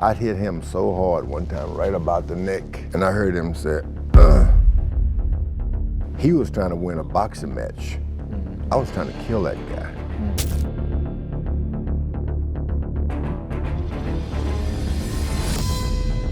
I hit him so hard one time, right about the neck, and I heard him say, He was trying to win a boxing match. I was trying to kill that guy.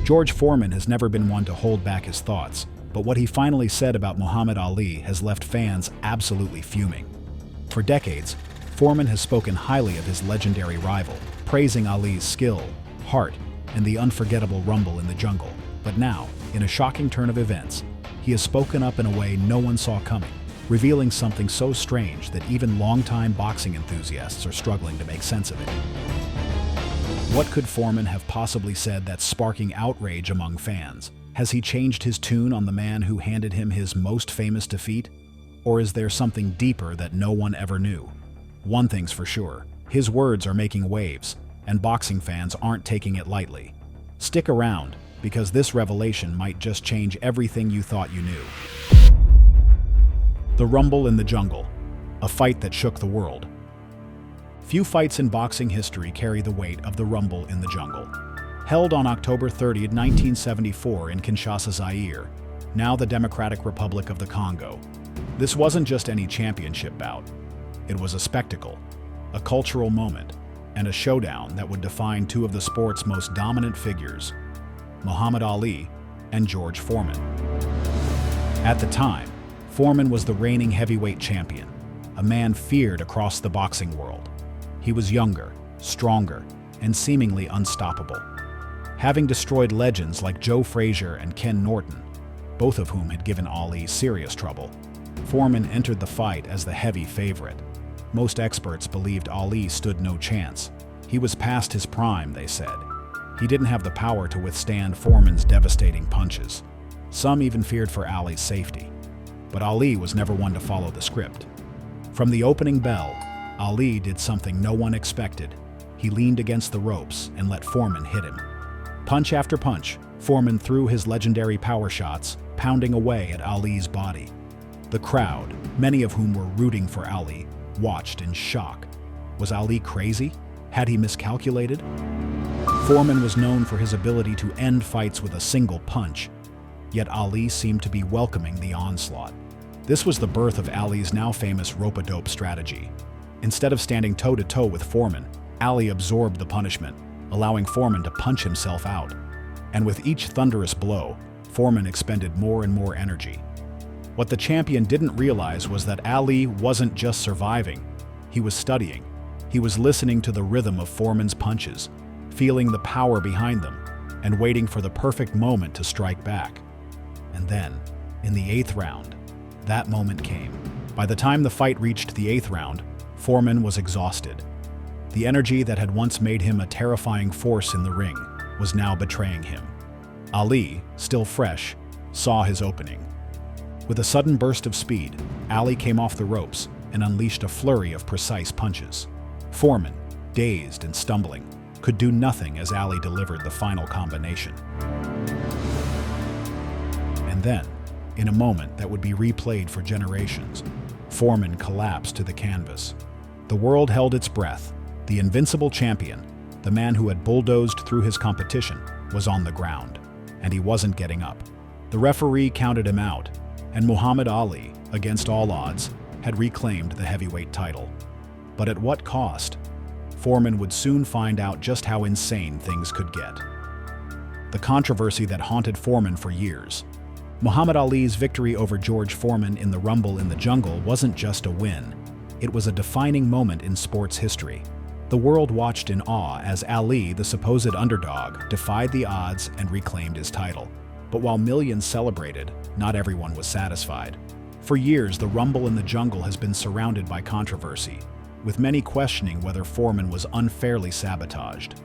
George Foreman has never been one to hold back his thoughts, but what he finally said about Muhammad Ali has left fans absolutely fuming. For decades, Foreman has spoken highly of his legendary rival, praising Ali's skill, heart, and the unforgettable rumble in the jungle. But now, in a shocking turn of events, he has spoken up in a way no one saw coming, revealing something so strange that even longtime boxing enthusiasts are struggling to make sense of it. What could Foreman have possibly said that's sparking outrage among fans? Has he changed his tune on the man who handed him his most famous defeat? Or is there something deeper that no one ever knew? One thing's for sure, his words are making waves, and boxing fans aren't taking it lightly. Stick around, because this revelation might just change everything you thought you knew. The Rumble in the Jungle, a fight that shook the world. Few fights in boxing history carry the weight of the Rumble in the Jungle. Held on October 30, 1974 in Kinshasa, Zaire, now the Democratic Republic of the Congo. This wasn't just any championship bout. It was a spectacle, a cultural moment, and a showdown that would define two of the sport's most dominant figures, Muhammad Ali and George Foreman. At the time, Foreman was the reigning heavyweight champion, a man feared across the boxing world. He was younger, stronger, and seemingly unstoppable. Having destroyed legends like Joe Frazier and Ken Norton, both of whom had given Ali serious trouble, Foreman entered the fight as the heavy favorite. Most experts believed Ali stood no chance. He was past his prime, they said. He didn't have the power to withstand Foreman's devastating punches. Some even feared for Ali's safety. But Ali was never one to follow the script. From the opening bell, Ali did something no one expected. He leaned against the ropes and let Foreman hit him. Punch after punch, Foreman threw his legendary power shots, pounding away at Ali's body. The crowd, many of whom were rooting for Ali, watched in shock. Was Ali crazy? Had he miscalculated? Foreman was known for his ability to end fights with a single punch, yet Ali seemed to be welcoming the onslaught. This was the birth of Ali's now famous rope-a-dope strategy. Instead of standing toe-to-toe with Foreman, Ali absorbed the punishment, allowing Foreman to punch himself out. And with each thunderous blow, Foreman expended more and more energy. What the champion didn't realize was that Ali wasn't just surviving, he was studying. He was listening to the rhythm of Foreman's punches, feeling the power behind them, and waiting for the perfect moment to strike back. And then, in the 8th round, that moment came. By the time the fight reached the 8th round, Foreman was exhausted. The energy that had once made him a terrifying force in the ring was now betraying him. Ali, still fresh, saw his opening. With a sudden burst of speed, Ali came off the ropes and unleashed a flurry of precise punches. Foreman, dazed and stumbling, could do nothing as Ali delivered the final combination. And then, in a moment that would be replayed for generations, Foreman collapsed to the canvas. The world held its breath. The invincible champion, the man who had bulldozed through his competition, was on the ground, and he wasn't getting up. The referee counted him out, and Muhammad Ali, against all odds, had reclaimed the heavyweight title. But at what cost? Foreman would soon find out just how insane things could get. The controversy that haunted Foreman for years. Muhammad Ali's victory over George Foreman in the Rumble in the Jungle wasn't just a win. It was a defining moment in sports history. The world watched in awe as Ali, the supposed underdog, defied the odds and reclaimed his title. But while millions celebrated, not everyone was satisfied. For years, the Rumble in the Jungle has been surrounded by controversy, with many questioning whether Foreman was unfairly sabotaged.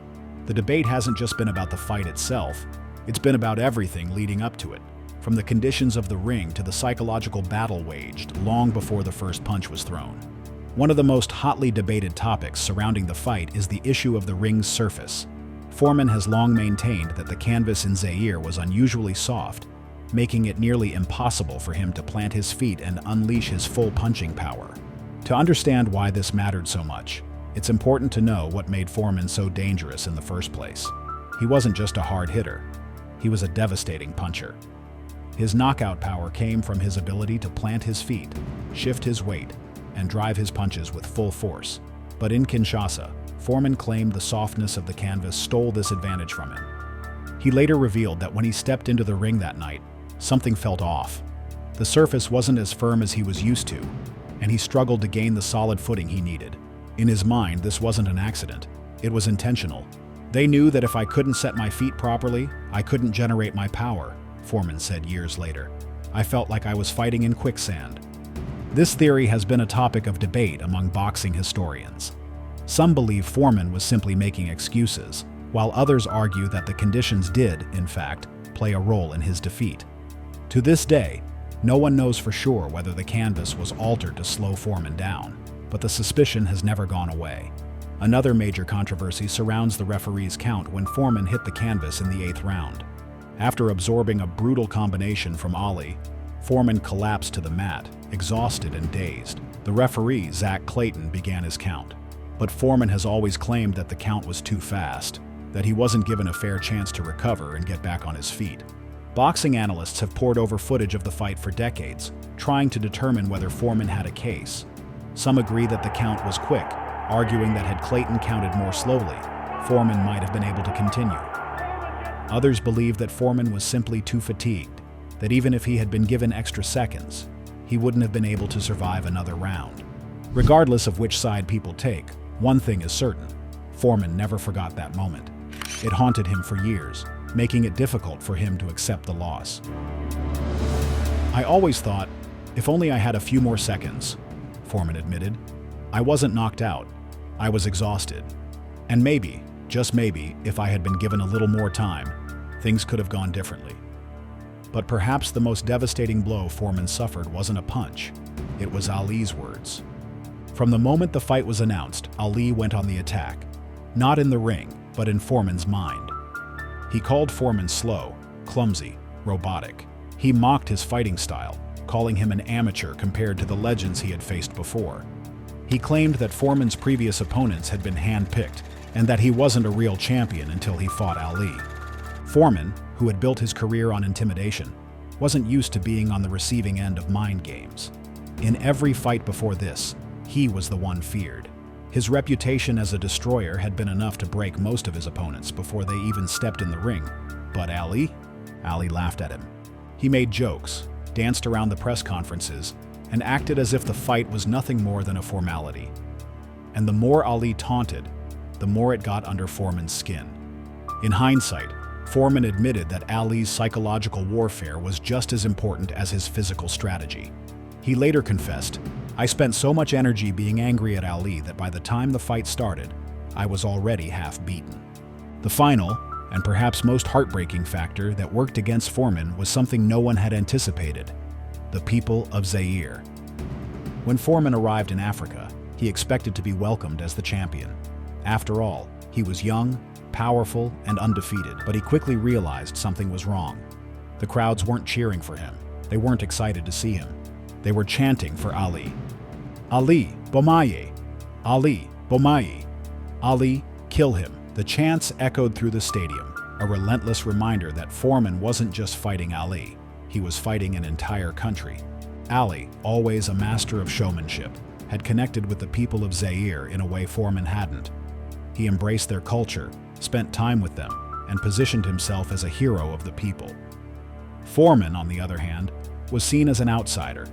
The debate hasn't just been about the fight itself, it's been about everything leading up to it, from the conditions of the ring to the psychological battle waged long before the first punch was thrown. One of the most hotly debated topics surrounding the fight is the issue of the ring's surface. Foreman has long maintained that the canvas in Zaire was unusually soft, making it nearly impossible for him to plant his feet and unleash his full punching power. To understand why this mattered so much, it's important to know what made Foreman so dangerous in the first place. He wasn't just a hard hitter. He was a devastating puncher. His knockout power came from his ability to plant his feet, shift his weight, and drive his punches with full force. But in Kinshasa, Foreman claimed the softness of the canvas stole this advantage from him. He later revealed that when he stepped into the ring that night, something felt off. The surface wasn't as firm as he was used to, and he struggled to gain the solid footing he needed. In his mind, this wasn't an accident. It was intentional. They knew that if I couldn't set my feet properly, I couldn't generate my power, Foreman said years later. I felt like I was fighting in quicksand. This theory has been a topic of debate among boxing historians. Some believe Foreman was simply making excuses, while others argue that the conditions did, in fact, play a role in his defeat. To this day, no one knows for sure whether the canvas was altered to slow Foreman down, but the suspicion has never gone away. Another major controversy surrounds the referee's count when Foreman hit the canvas in the 8th round. After absorbing a brutal combination from Ali, Foreman collapsed to the mat, exhausted and dazed. The referee, Zach Clayton, began his count. But Foreman has always claimed that the count was too fast, that he wasn't given a fair chance to recover and get back on his feet. Boxing analysts have pored over footage of the fight for decades, trying to determine whether Foreman had a case. Some agree that the count was quick, arguing that had Clayton counted more slowly, Foreman might have been able to continue. Others believe that Foreman was simply too fatigued, that even if he had been given extra seconds, he wouldn't have been able to survive another round. Regardless of which side people take, one thing is certain: Foreman never forgot that moment. It haunted him for years, making it difficult for him to accept the loss. I always thought, if only I had a few more seconds, Foreman admitted. I wasn't knocked out. I was exhausted. And maybe, just maybe, if I had been given a little more time, things could have gone differently. But perhaps the most devastating blow Foreman suffered wasn't a punch. It was Ali's words. From the moment the fight was announced, Ali went on the attack. Not in the ring, but in Foreman's mind. He called Foreman slow, clumsy, robotic. He mocked his fighting style, calling him an amateur compared to the legends he had faced before. He claimed that Foreman's previous opponents had been hand-picked, and that he wasn't a real champion until he fought Ali. Foreman, who had built his career on intimidation, wasn't used to being on the receiving end of mind games. In every fight before this, he was the one feared. His reputation as a destroyer had been enough to break most of his opponents before they even stepped in the ring. But Ali? Ali laughed at him. He made jokes, danced around the press conferences, and acted as if the fight was nothing more than a formality. And the more Ali taunted, the more it got under Foreman's skin. In hindsight, Foreman admitted that Ali's psychological warfare was just as important as his physical strategy. He later confessed, "I spent so much energy being angry at Ali that by the time the fight started, I was already half beaten." The final, and perhaps most heartbreaking factor that worked against Foreman was something no one had anticipated: the people of Zaire. When Foreman arrived in Africa, he expected to be welcomed as the champion. After all, he was young, powerful, and undefeated, but he quickly realized something was wrong. The crowds weren't cheering for him. They weren't excited to see him. They were chanting for Ali. Ali, Bomaye! Ali, Bomaye! Ali, kill him! The chants echoed through the stadium, a relentless reminder that Foreman wasn't just fighting Ali, he was fighting an entire country. Ali, always a master of showmanship, had connected with the people of Zaire in a way Foreman hadn't. He embraced their culture, spent time with them, and positioned himself as a hero of the people. Foreman, on the other hand, was seen as an outsider,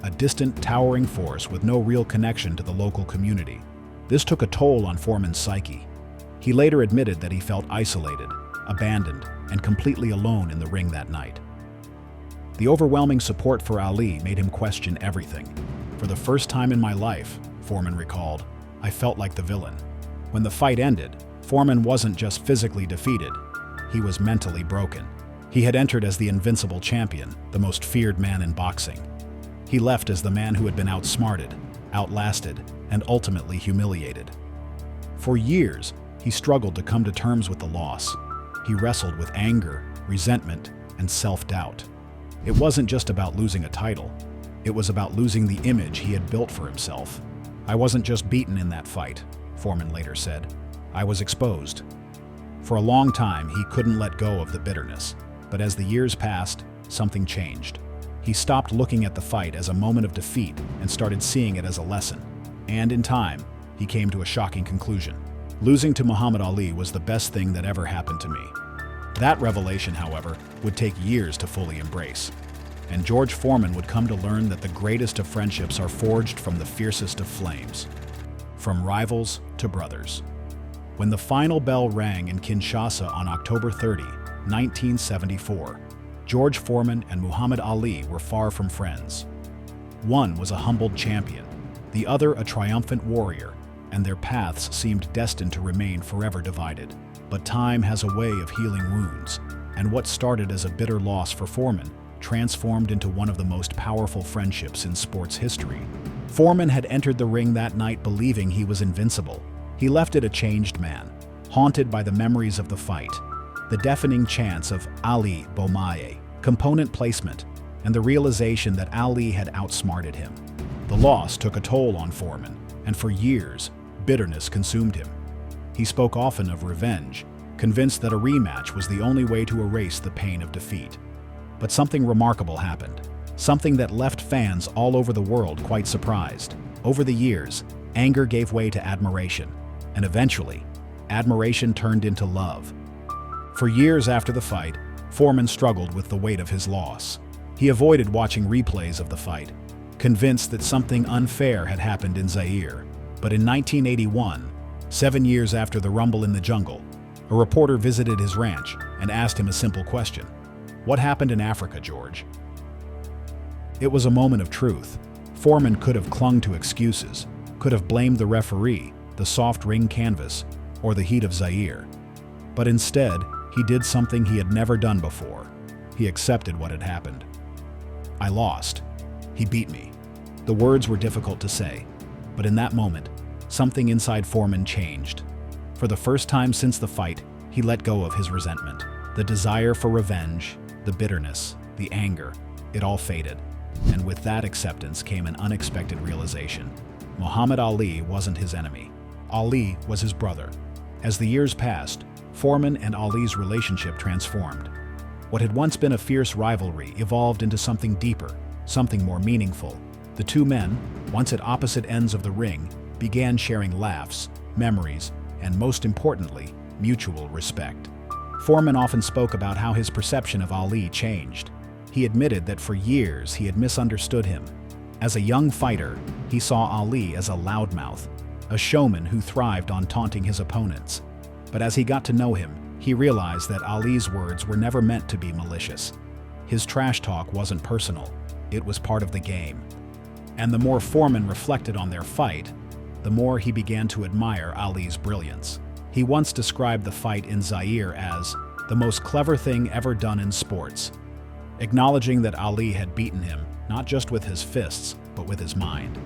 a distant, towering force with no real connection to the local community. This took a toll on Foreman's psyche. He later admitted that he felt isolated, abandoned, and completely alone in the ring that night. The overwhelming support for Ali made him question everything. "For the first time in my life," Foreman recalled, "I felt like the villain." When the fight ended, Foreman wasn't just physically defeated, he was mentally broken. He had entered as the invincible champion, the most feared man in boxing. He left as the man who had been outsmarted, outlasted, and ultimately humiliated. For years, he struggled to come to terms with the loss. He wrestled with anger, resentment, and self-doubt. It wasn't just about losing a title. It was about losing the image he had built for himself. "I wasn't just beaten in that fight," Foreman later said. "I was exposed." For a long time, he couldn't let go of the bitterness. But as the years passed, something changed. He stopped looking at the fight as a moment of defeat and started seeing it as a lesson. And in time, he came to a shocking conclusion. Losing to Muhammad Ali was the best thing that ever happened to me. That revelation, however, would take years to fully embrace. And George Foreman would come to learn that the greatest of friendships are forged from the fiercest of flames. From rivals to brothers. When the final bell rang in Kinshasa on October 30, 1974, George Foreman and Muhammad Ali were far from friends. One was a humbled champion, the other a triumphant warrior, and their paths seemed destined to remain forever divided. But time has a way of healing wounds, and what started as a bitter loss for Foreman transformed into one of the most powerful friendships in sports history. Foreman had entered the ring that night believing he was invincible. He left it a changed man, haunted by the memories of the fight, the deafening chants of Ali Bomaye, component placement, and the realization that Ali had outsmarted him. The loss took a toll on Foreman, and for years, bitterness consumed him. He spoke often of revenge, convinced that a rematch was the only way to erase the pain of defeat. But something remarkable happened, something that left fans all over the world quite surprised. Over the years, anger gave way to admiration, and eventually, admiration turned into love. For years after the fight, Foreman struggled with the weight of his loss. He avoided watching replays of the fight, convinced that something unfair had happened in Zaire. But in 1981, 7 years after the rumble in the jungle, a reporter visited his ranch and asked him a simple question. What happened in Africa, George? It was a moment of truth. Foreman could have clung to excuses, could have blamed the referee, the soft ring canvas, or the heat of Zaire. But instead, he did something he had never done before. He accepted what had happened. I lost. He beat me. The words were difficult to say, but in that moment, something inside Foreman changed. For the first time since the fight, he let go of his resentment. The desire for revenge, the bitterness, the anger, it all faded. And with that acceptance came an unexpected realization. Muhammad Ali wasn't his enemy. Ali was his brother. As the years passed, Foreman and Ali's relationship transformed. What had once been a fierce rivalry evolved into something deeper, something more meaningful. The two men, once at opposite ends of the ring, began sharing laughs, memories, and most importantly, mutual respect. Foreman often spoke about how his perception of Ali changed. He admitted that for years he had misunderstood him. As a young fighter, he saw Ali as a loudmouth, a showman who thrived on taunting his opponents. But as he got to know him, he realized that Ali's words were never meant to be malicious. His trash talk wasn't personal, it was part of the game. And the more Foreman reflected on their fight, the more he began to admire Ali's brilliance. He once described the fight in Zaire as the most clever thing ever done in sports, acknowledging that Ali had beaten him, not just with his fists, but with his mind.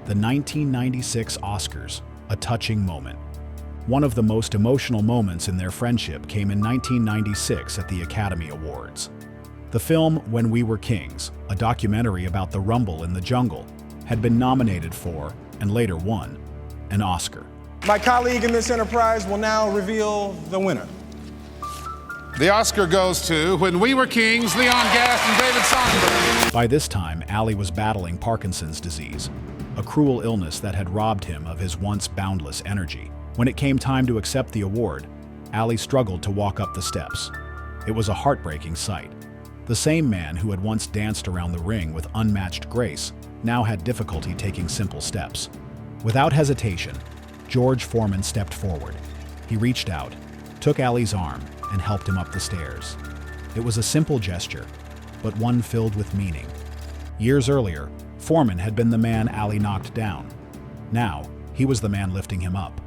The 1996 Oscars, a touching moment. One of the most emotional moments in their friendship came in 1996 at the Academy Awards. The film When We Were Kings, a documentary about the rumble in the jungle, had been nominated for, and later won, an Oscar. My colleague in this enterprise will now reveal the winner. The Oscar goes to When We Were Kings, Leon Gass and David Sonnenberg. By this time, Ali was battling Parkinson's disease, a cruel illness that had robbed him of his once boundless energy. When it came time to accept the award, Ali struggled to walk up the steps. It was a heartbreaking sight. The same man who had once danced around the ring with unmatched grace now had difficulty taking simple steps. Without hesitation, George Foreman stepped forward. He reached out, took Ali's arm, and helped him up the stairs. It was a simple gesture, but one filled with meaning. Years earlier, Foreman had been the man Ali knocked down. Now, he was the man lifting him up.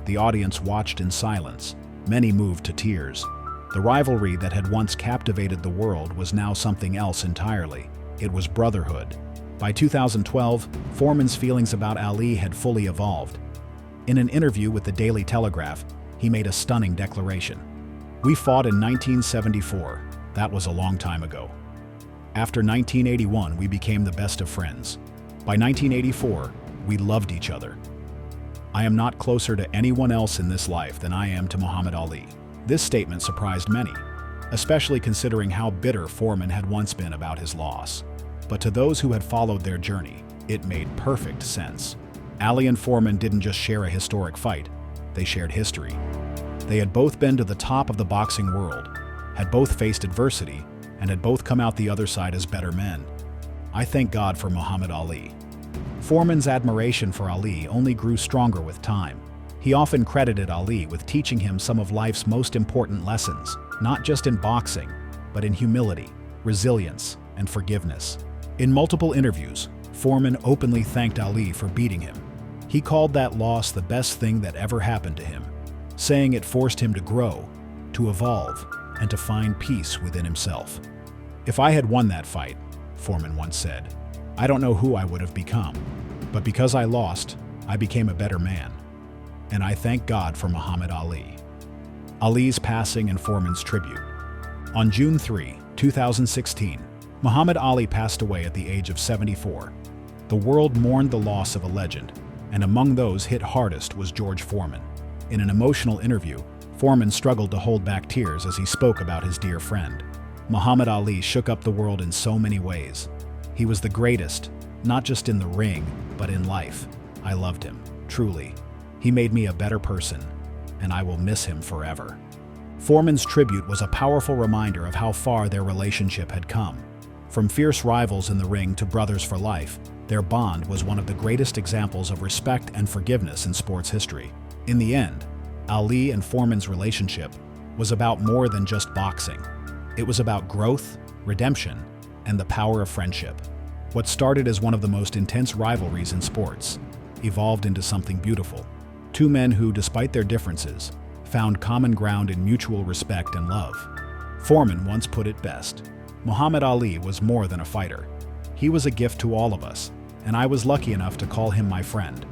The audience watched in silence. Many moved to tears. The rivalry that had once captivated the world was now something else entirely. It was brotherhood. By 2012, Foreman's feelings about Ali had fully evolved. In an interview with the Daily Telegraph, he made a stunning declaration. "We fought in 1974. That was a long time ago. After 1981, we became the best of friends. By 1984, we loved each other. I am not closer to anyone else in this life than I am to Muhammad Ali." This statement surprised many, especially considering how bitter Foreman had once been about his loss. But to those who had followed their journey, it made perfect sense. Ali and Foreman didn't just share a historic fight, they shared history. They had both been to the top of the boxing world, had both faced adversity, and had both come out the other side as better men. I thank God for Muhammad Ali. Foreman's admiration for Ali only grew stronger with time. He often credited Ali with teaching him some of life's most important lessons, not just in boxing, but in humility, resilience, and forgiveness. In multiple interviews, Foreman openly thanked Ali for beating him. He called that loss the best thing that ever happened to him, saying it forced him to grow, to evolve, and to find peace within himself. "If I had won that fight," Foreman once said, "I don't know who I would have become, but because I lost, I became a better man. And I thank God for Muhammad Ali." Ali's passing and Foreman's tribute. On June 3, 2016, Muhammad Ali passed away at the age of 74. The world mourned the loss of a legend, and among those hit hardest was George Foreman. In an emotional interview, Foreman struggled to hold back tears as he spoke about his dear friend. Muhammad Ali shook up the world in so many ways. He was the greatest, not just in the ring, but in life. I loved him, truly. He made me a better person, and I will miss him forever. Foreman's tribute was a powerful reminder of how far their relationship had come. From fierce rivals in the ring to brothers for life, their bond was one of the greatest examples of respect and forgiveness in sports history. In the end, Ali and Foreman's relationship was about more than just boxing. It was about growth, redemption, and the power of friendship. What started as one of the most intense rivalries in sports evolved into something beautiful. Two men who, despite their differences, found common ground in mutual respect and love. Foreman once put it best: Muhammad Ali was more than a fighter. He was a gift to all of us, and I was lucky enough to call him my friend.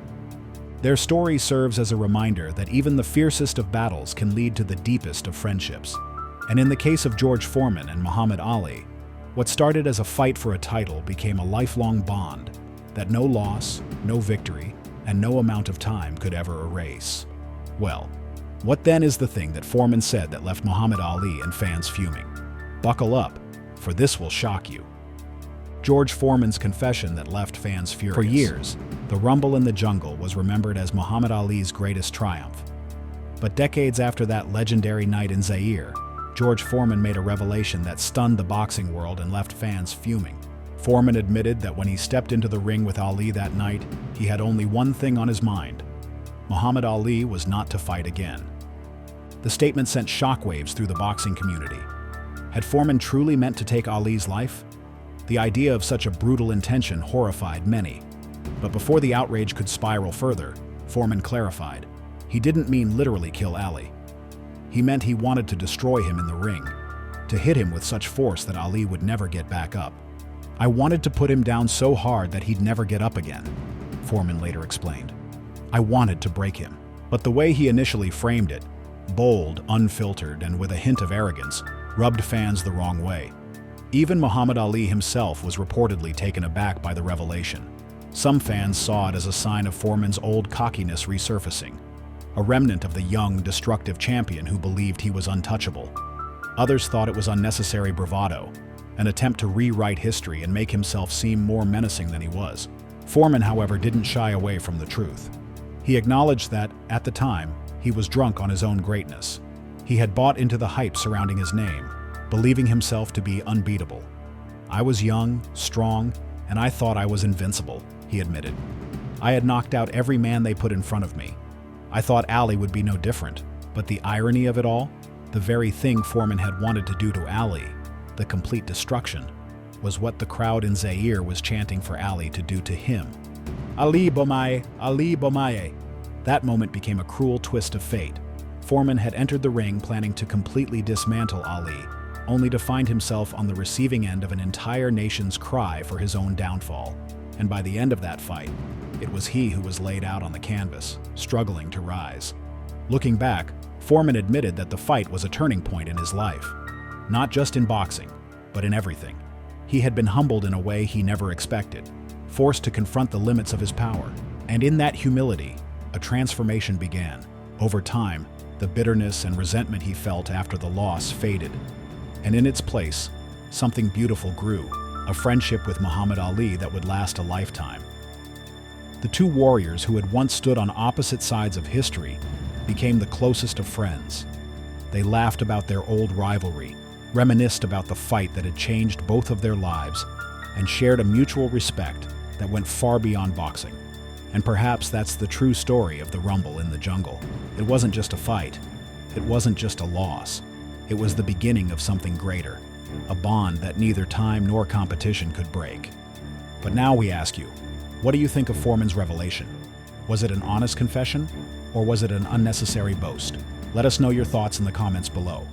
Their story serves as a reminder that even the fiercest of battles can lead to the deepest of friendships. And in the case of George Foreman and Muhammad Ali, what started as a fight for a title became a lifelong bond that no loss, no victory, and no amount of time could ever erase. Well, what then is the thing that Foreman said that left Muhammad Ali and fans fuming? Buckle up, for this will shock you. George Foreman's confession that left fans furious. For years, the Rumble in the Jungle was remembered as Muhammad Ali's greatest triumph. But decades after that legendary night in Zaire, George Foreman made a revelation that stunned the boxing world and left fans fuming. Foreman admitted that when he stepped into the ring with Ali that night, he had only one thing on his mind: Muhammad Ali was not to fight again. The statement sent shockwaves through the boxing community. Had Foreman truly meant to take Ali's life? The idea of such a brutal intention horrified many. But before the outrage could spiral further, Foreman clarified. He didn't mean literally kill Ali. He meant he wanted to destroy him in the ring, to hit him with such force that Ali would never get back up. "I wanted to put him down so hard that he'd never get up again," Foreman later explained. "I wanted to break him." But the way he initially framed it, bold, unfiltered, and with a hint of arrogance, rubbed fans the wrong way. Even Muhammad Ali himself was reportedly taken aback by the revelation. Some fans saw it as a sign of Foreman's old cockiness resurfacing, a remnant of the young, destructive champion who believed he was untouchable. Others thought it was unnecessary bravado, an attempt to rewrite history and make himself seem more menacing than he was. Foreman, however, didn't shy away from the truth. He acknowledged that, at the time, he was drunk on his own greatness. He had bought into the hype surrounding his name, believing himself to be unbeatable. "I was young, strong, and I thought I was invincible," he admitted. "I had knocked out every man they put in front of me. I thought Ali would be no different." But the irony of it all, the very thing Foreman had wanted to do to Ali, the complete destruction, was what the crowd in Zaire was chanting for Ali to do to him. "Ali Bomaye, Ali Bomaye." That moment became a cruel twist of fate. Foreman had entered the ring planning to completely dismantle Ali, only to find himself on the receiving end of an entire nation's cry for his own downfall. And by the end of that fight, it was he who was laid out on the canvas, struggling to rise. Looking back, Foreman admitted that the fight was a turning point in his life. Not just in boxing, but in everything. He had been humbled in a way he never expected, forced to confront the limits of his power. And in that humility, a transformation began. Over time, The bitterness and resentment he felt after the loss faded, and in its place, something beautiful grew, a friendship with Muhammad Ali that would last a lifetime. The two warriors who had once stood on opposite sides of history became the closest of friends. They laughed about their old rivalry, reminisced about the fight that had changed both of their lives, and shared a mutual respect that went far beyond boxing. And perhaps that's the true story of the Rumble in the Jungle. It wasn't just a fight. It wasn't just a loss. It was the beginning of something greater, a bond that neither time nor competition could break. But now we ask you, what do you think of Foreman's revelation? Was it an honest confession, or was it an unnecessary boast? Let us know your thoughts in the comments below.